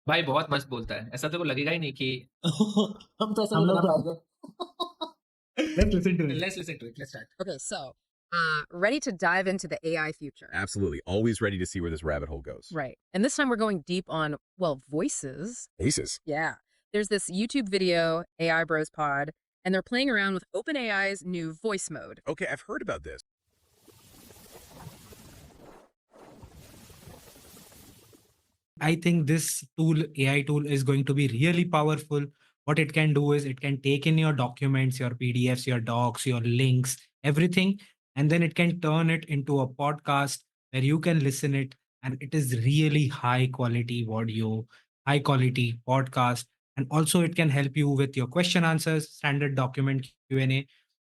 भाई बहुत मस्त बोलता है, ऐसा तेरे को लगेगा ही नहीं कि हम तो ऐसा हम नहीं लोग बना तो पाएंगे। Let's listen to it. Let's listen to it. Let's start. Okay, so ready to dive into the AI future. Absolutely. Always ready to see where this rabbit hole goes. Right. And this time we're going deep on, well, voices. Aces. Yeah. There's this YouTube video, AI Bros Pod, and they're playing around with OpenAI's new voice mode. Okay, I've heard about this. I think this tool, AI tool, is going to be really powerful. What it can do is it can take in your documents, your PDFs, your docs, your links, everything, and then it can turn it into a podcast where you can listen it, and it is really high quality audio, high quality podcast, and also it can help you with your question answers, standard document Q&A.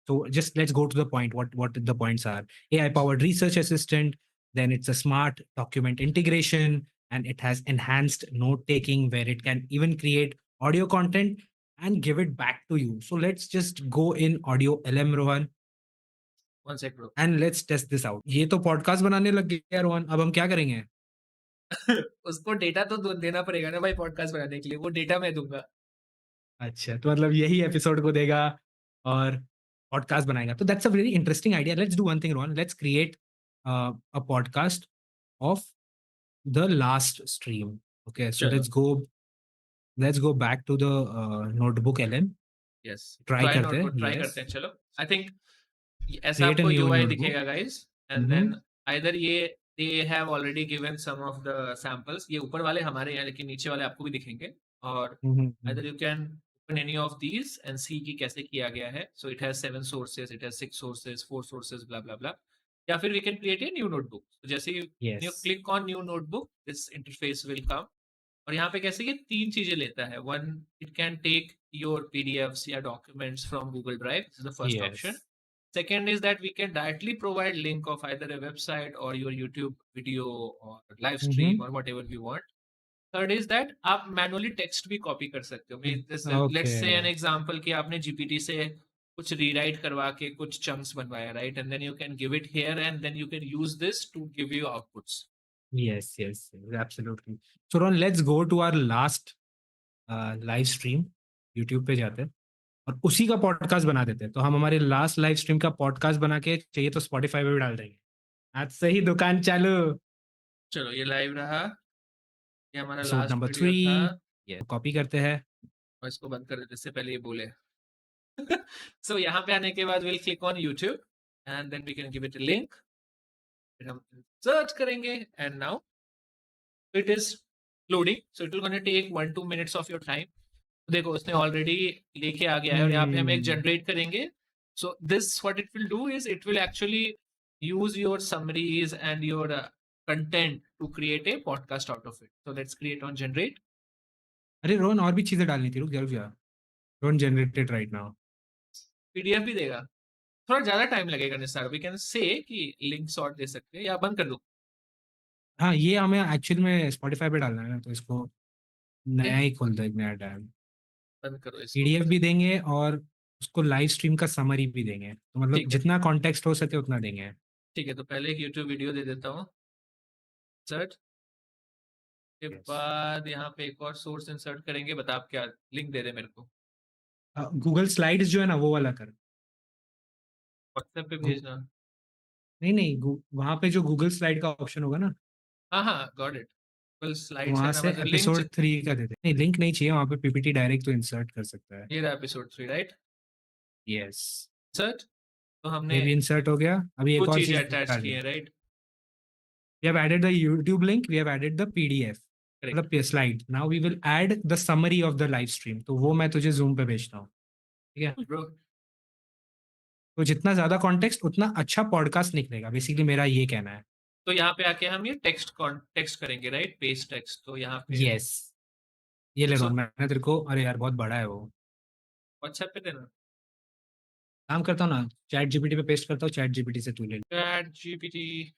So just let's go to the point. What the points are? AI powered research assistant. Then it's a smart document integration, and it has enhanced note taking where it can even create audio content and give it back to you. So let's just go in audio LM, Rohan, One sec, bro. and let's test this out. ये तो podcast बनाने लग गया रोहन, अब हम क्या करेंगे? उसको डेटा तो देना पड़ेगा ना भाई पॉडकास्ट बनाने के लिए, वो डेटा मैं दूंगा। अच्छा, तो मतलब यही एपिसोड को देगा और पॉडकास्ट बनाएगा। तो that's a very interesting idea. Let's do one thing Rohan, let's create a podcast of the last stream. Okay, so चलो, let's go back to the notebook LM. Yes, try try करते हैं. Notebook try yes, करते हैं। चलो, I think ऐसा create a आपको new UI notebook. दिखेगा guys, and then either ये they have already given some of the samples, ये ऊपर वाले हमारे हैं लेकिन नीचे वाले आपको भी दिखेंगे, और either you can open any of these and see कि कैसे किया गया है। So it has 7 sources, it has 6 sources, 4 sources, blah blah blah. या फिर we can create a new notebook. जैसे you yes. Click on new notebook, this interface will come, और यहाँ पे कैसे ये 3 चीजें लेता है। One, it can take your PDFs या documents from Google drive, this is the first option. Yes. Second is that we can directly provide link of either a website or your YouTube video or live stream or whatever we want. Third is that आप manually text भी copy कर सकते हो। Let's say an Okay. example कि आपने GPT से कुछ rewrite करवा के कुछ chunks बनवाया, right? And then you can give it here and then you can use this to give you outputs. Yes, yes, yes, absolutely. So Ron, let's go to our last live stream. YouTube पे जाते हैं और उसी का podcast बना देते हैं. तो हम हमारे लास्ट लाइव स्ट्रीम का पॉडकास्ट बना के चाहिए तो स्पॉटिफाई पे भी डाल देंगे. आज से ही दुकान चालू. चलो, ये live रहा, ये हमारा एपिसोड last नंबर video 3. था, ये कॉपी करते हैं. और इसको बंद कर देते इससे पहले ये बोले। So यहाँ पे आने के बाद we'll click on YouTube and then we can give it a link. फिर हम सर्च करेंगे and now it is loading, so it will gonna take 1-2 minutes of your time. देखो उसने ऑलरेडी लेके आ गया है और यहाँ पे हम एक जनरेट करेंगे. So this what it will do is it will actually use your summaries and your content to create a podcast out of it. So let's create on generate. अरे रोहन, और भी चीजें डालनी थी. रुक जा रुक जा. Rohan generated right now. PDF भी देगा, थोड़ा ज्यादा टाइम लगेगा निसार. वी कैन से कि लिंक सॉर्ट दे सकते हैं या बंद कर दो. हाँ, ये हमें एक्चुअल में स्पॉटिफाई पे डालना है ना, तो इसको ये नया ही खोल दो, एक नया टैब. बंद करो इसको. पीडीएफ भी देंगे और उसको लाइव स्ट्रीम का समरी भी देंगे. तो मतलब ठीक है, जितना कॉन्टेक्स्ट हो सके उतना देंगे. ठीक है, तो पहले एक यूट्यूब वीडियो दे देता हूँ सर्च के Yes. बाद यहाँ पे एक और सोर्स इंसर्ट करेंगे. बता आप क्या लिंक दे रहे मेरे को. गूगल स्लाइड्स जो है ना वो वाला कर. व्हाट्सएप पे गू- भेजना. नहीं नहीं, वहां पे जो गूगल स्लाइड का ऑप्शन होगा ना, हाँ हाँ, गॉट इट. गूगल स्लाइड्स वहां है ना, से मतलब लिंक. एपिसोड 3 का दे दे. नहीं, लिंक नहीं चाहिए. वहां पे पीपीटी डायरेक्ट तो इंसर्ट कर सकता है. ये रहा एपिसोड 3, राइट? Yes, search. तो हमने ये भी इंसर्ट हो गया. अभी एक कुछ और चीजें चीज अटैच की डालनी है, है. Right? We have added the YouTube link, we have added the PDF, correct. मतलब slide. Now we will add the summary of the live stream. तो वो मैं तुझे जूम पे भेजता हूँ. ठीक है. ब्रो, तो जितना ज्यादा कॉन्टेक्स्ट उतना अच्छा पॉडकास्ट निकलेगा, बेसिकली मेरा ये कहना है. तो यहाँ पे आके हम ये टेक्स्ट करेंगे, राइट? Paste text. तो यहाँ पे यस, ये ले लो. So- मैंने तेरे को, अरे यार बहुत बड़ा है वो. व्हाट्सएप पे देना. काम करता हूँ ना, चैट जीपीटी पे पेस्ट करता हूँ. चैट जीपीटी से तू ले. Chat GPT.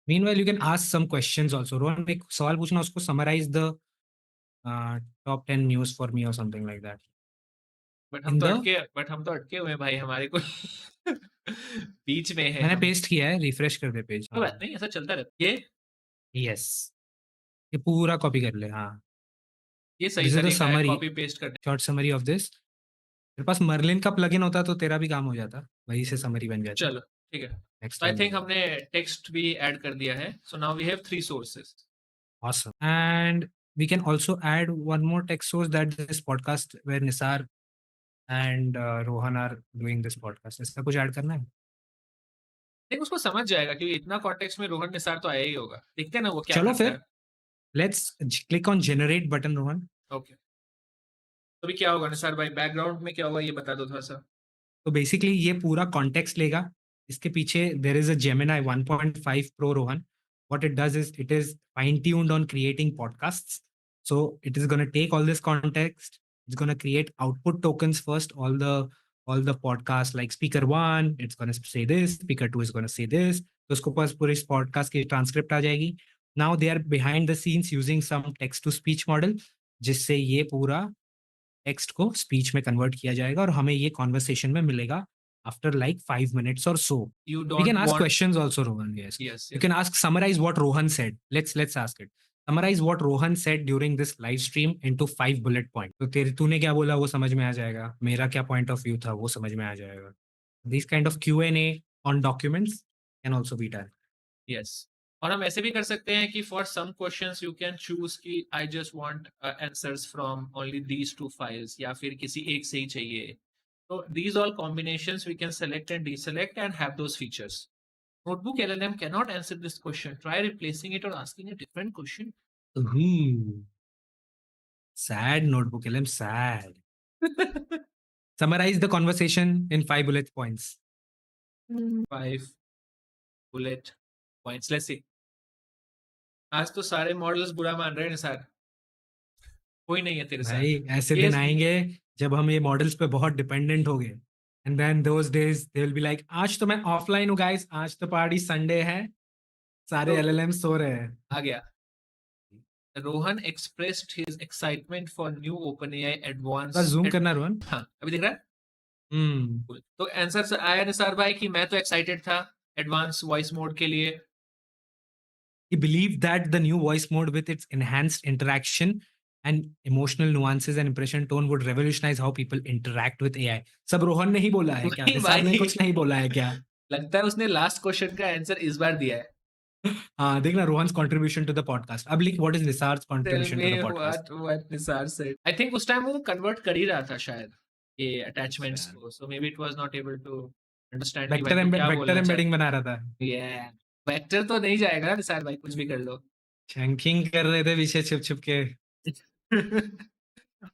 Meanwhile you can ask some questions also. Rohan, एक सवाल पूछना, उसको summarise the top 10 news for me और something like that. In the but हम तो अटके हुए हैं भाई, हमारे को बीच में है मैंने हम. पेस्ट किया है, रिफ्रेश कर दे पेज. कोई बात नहीं, ऐसा चलता रहता. ये यस, ये पूरा कॉपी कर ले. हाँ, ये सही This is the तरीका है summary, कॉपी पेस्ट करने short summary of this. तेरे पास मर्लिन का प्लगइन होता तो तेरा भी काम हो जाता, वहीं से समरी बन जाती. चलो ठीक है. Next तो आई time. थिंक हमने टेक्स्ट भी ऐड कर दिया है. So now we have 3 sources. Awesome. And we can also add one more text source, that this podcast where Nisar and Rohan are doing this podcast. इसका कुछ add करना है? नहीं, उसको समझ जाएगा क्योंकि इतना कॉन्टेक्स्ट में रोहन निसार तो आया ही होगा. देखते हैं ना वो क्या चलो करता फिर. है. Let's click on generate button, Rohan. Okay. तो अभी क्या होगा निसार भाई, बैकग्राउंड में क्या होगा ये बता दो थोड़ा सा. तो बेसिकली ये पूरा कॉन्टेक्स्ट लेगा. इसके पीछे there is a Gemini 1.5 pro, Rohan. What it does is it is fine tuned on creating podcasts. So it is gonna take all this context. It's gonna create output tokens first, all the podcast like speaker 1 it's going to say this, speaker 2 is going to say this. तो उसको पास पूरे इस podcast की transcript आ जाएगी. Now they are behind the scenes using some text to speech model, जिससे ये पूरा टेक्स्ट को स्पीच में कन्वर्ट किया जाएगा और हमें ये कॉन्वर्सेशन में मिलेगा after like 5 minutes or so. You We don't can ask want... questions also, Rohan. Yes. Yes. You can ask, summarize what Rohan said. Let's ask it. Summarize what Rohan said during this live stream into 5 bullet points. तो तूने क्या बोला वो समझ में आ जाएगा, मेरा क्या point of view था वो समझ में आ जाएगा. These kind of Q&A on documents can also be done. Yes. और हम ऐसे भी कर सकते हैं कि for some questions you can choose कि I just want answers from only these 2 files, या फिर किसी एक से ही चाहिए. तो these all combinations we can select and deselect and have those features. Notebook LLM cannot answer this question. Try replacing it or asking a different question. Sad Notebook LM, sad. Summarize the conversation in 5 bullet points. 5 bullet points. Let's see. आज तो सारे models बुरा मान रहे हैं sir. कोई नहीं है तेरे साथ. भाई ऐसे दिन आएंगे जब हम ये मॉडल्स पे बहुत डिपेंडेंट हो गए. And then those days they will be like, आज तो मैं ऑफलाइन हूँ guys, आज तो पार्टी संडे है, सारे LLM सो रहे हैं. आ गया. Rohan expressed his excitement for new OpenAI advanced. बस जूम करना रोहन. हाँ अभी दिख रहा है. तो आंसर आया निसार भाई कि मैं तो एक्साइटेड था एडवांस वॉइस मोड के लिए. He believed that the new voice mode with its enhanced interaction and emotional nuances and impression tone would revolutionize how people interact with AI. सब रोहन ने ही बोला है क्या? निसार ने कुछ नहीं बोला है क्या? लगता है उसने लास्ट क्वेश्चन का आंसर इस बार दिया है. हाँ देखना, Rohan's contribution to the podcast. अब लिख what is Nisar's contribution to the podcast. What Nisar said. I think उस टाइम वो कन्वर्ट कर ही रहा था शायद ये अटैचमेंट्स को. So maybe it was not able to understand. Vector embedding बना रहा था. Yeah. वेक्टर तो नहीं जाएगा ना निसार भाई, कुछ भी कर लो. चंकिंग कर रहे थे पीछे छुप के.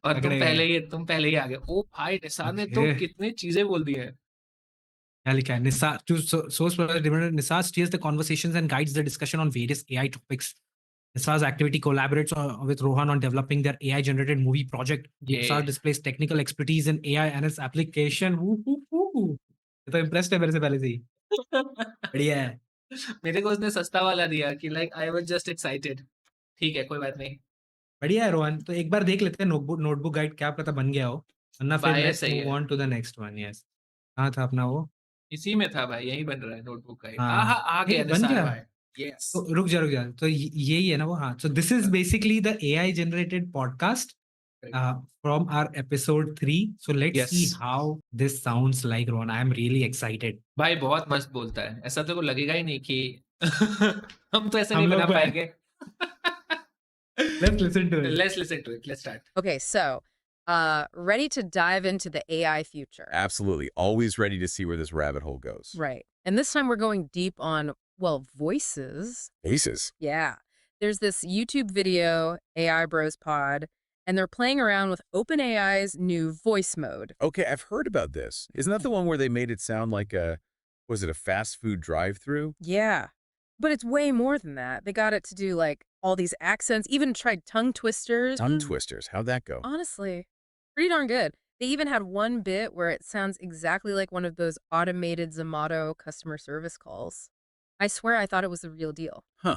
और तुम पहले ही आ गए. ओ भाई निसार ने तो कितनी चीजें बोल दी है. क्या लिखा है? Nisar to source provider, Nisar steers the conversations and guides the discussion on various AI topics. Nisar's activity collaborates with Rohan on developing their AI generated movie project. Nisar displays technical expertise in AI and its application. तो impressed है मेरे से पहले से ही. बढ़िया है. मेरे को उसने सस्ता वाला दिया कि like I was just excited. ठीक है कोई बात नहीं. बढ़िया है रोहन. तो एक बार देख लेते हैं नोटबुक गाइड, क्या पता बन गया हो, वरना फिर let's move on to the next one. Yes, कहाँ था अपना वो? इसी में था भाई, यही बन रहा है नोटबुक गाइड. आ गया बन गया भाई. यस. तो रुक जा. तो यही है ना वो. हाँ, so this is basically the AI generated podcast from our episode 3. So let's see how this sounds like, Ron. I am really excited. भाई बहुत मस्त बोलता है. ऐसा तो को लगेगा ही नहीं कि हम तो ऐसे नहीं बना पाएंगे. Let's listen to it. Let's start. Okay, so ready to dive into the AI future. Absolutely. Always ready to see where this rabbit hole goes. Right. And this time we're going deep on, well, voices. Voices? Yeah. There's this YouTube video, AI Bros Pod, and they're playing around with OpenAI's new voice mode. Okay, I've heard about this. Isn't that the one where they made it sound like was it a fast food drive-thru? Yeah. But it's way more than that. They got it to do like all these accents, even tried tongue twisters. Tongue twisters? How'd that go? Honestly, pretty darn good. They even had one bit where it sounds exactly like one of those automated Zomato customer service calls. I swear I thought it was the real deal. Huh.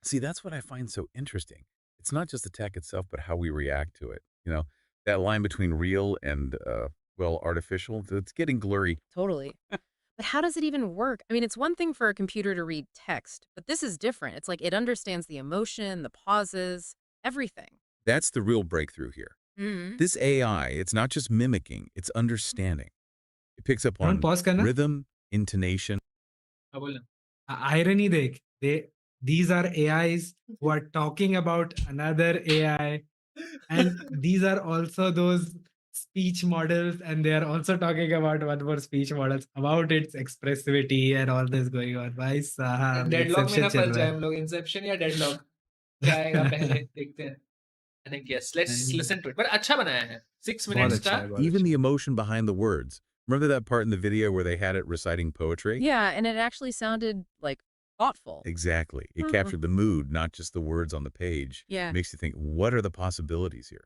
See, that's what I find so interesting. It's not just the tech itself, but how we react to it. You know, that line between real and, well, artificial, it's getting blurry. Totally. But how does it even work? I mean, it's one thing for a computer to read text, but this is different. It's like it understands the emotion, the pauses, everything. That's the real breakthrough here. Hmm. This AI, it's not just mimicking, it's understanding. It picks up Ron, on pause करना. rhythm, intonation. हाँ बोलना. Irony देख. These are AIs who are talking about another AI, and these are also those speech models, and they are also talking about one more speech models about its expressivity and all this going on. भाई साहब, deadlock में ना Inception चल फंस रहा जाए है. हम लोग. इंसेप्शन या डेडलॉक क्या आएगा पहले देखते हैं. I think yes. Let's नहीं, listen to it. But अच्छा बनाया है. 6 बहुत minutes अच्छा का. है, बहुत Even अच्छा the है. emotion behind the words. Remember that part in the video where they had it reciting poetry? Yeah, and it actually sounded like thoughtful. Exactly. It Mhm. captured the mood, not just the words on the page. Yeah. It makes you think, what are the possibilities here?